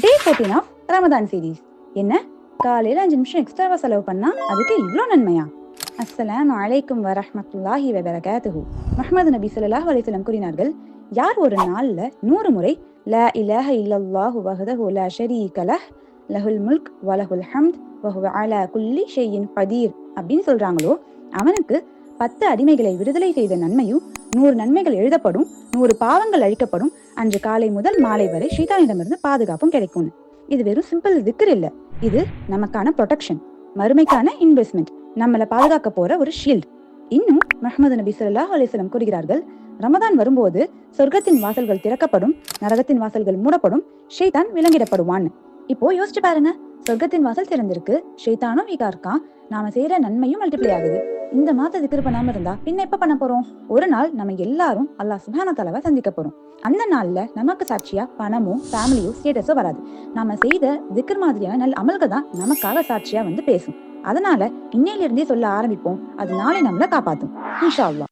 Day 14 of Ramadan series. என்ன, காலையில 5 நிமிஷம் எக்ஸ்ட்ராவா செலவு பண்ணா அதுக்கு இவ்வளோ நன்மையா? அஸ்ஸலாமு அலைக்கும் வரஹ்மத்துல்லாஹி வபரகாத்துஹு. முஹம்மது நபி ஸல்லல்லாஹு அலைஹி வஸல்லம் கூறினார்கள், யார் ஒரு நாள்ல 100 முறை லா இலாஹ இல்லல்லாஹு வஹ்தஹு லா ஷரீக லஹ் லஹுல் முல்க் வலஹுல் ஹம்த் வஹுவ அலா குல்லி ஷைஇன் கதீர் அப்படின்னு சொல்றாங்களோ, அவனுக்கு 10 அடிமைகளை விடுதலை செய்த நன்மையும், 100 நன்மைகள் எழுதப்படும், 100 பாவங்கள் அழிக்கப்படும், அன்று காலை முதல் மாலை வரை ஷைத்தானிடமிருந்து பாதுகாப்பும் கிடைக்கும். இது வெறும் சிம்பிள் திக்ர் இல்ல, இது நமக்கான ப்ரொடெக்ஷன், மறுமைக்கான இன்வெஸ்ட்மெண்ட், நம்மளை பாதுகாக்க போற ஒரு ஷீல்ட். இன்னும் முஹம்மது நபி ஸல்லல்லாஹு அலைஹி வஸல்லம் கூறுகிறார்கள், ரமதான் வரும்போது சொர்க்கத்தின் வாசல்கள் திறக்கப்படும், நரகத்தின் வாசல்கள் மூடப்படும், ஷைத்தான் விலங்கிடப்படுவான். இப்போ யோசிச்சு பாருங்க, சொர்க்கத்தின் வாசல் திறந்திருக்கு, ஷைத்தானும் வீக்கா இருக்கான், நாம செய்யற நன்மையும் மல்டிப்ளை ஆகுது. இந்த மாத்த திக்ர் பண்ணாம இருந்தா பின்ன எப்ப பண்ண போறோம்? ஒரு நாள் நம்ம எல்லாரும் அல்லாஹ் சுப்ஹானஹு தஆலாவை சந்திக்க போறோம். அந்த நாள்ல நமக்கு சாட்சியா பணமோ ஃபேமிலியோ ஸ்டேட்டஸோ வராது. நாம செய்த திக்ர் மாதிரியான நல்ல அமல்கள் தான் நமக்காக சாட்சியா வந்து பேசும். அதனால இன்னையிலிருந்தே சொல்ல ஆரம்பிப்போம், அது நாளை நம்மளை காப்பாத்தும் இன்ஷா அல்லாஹ்.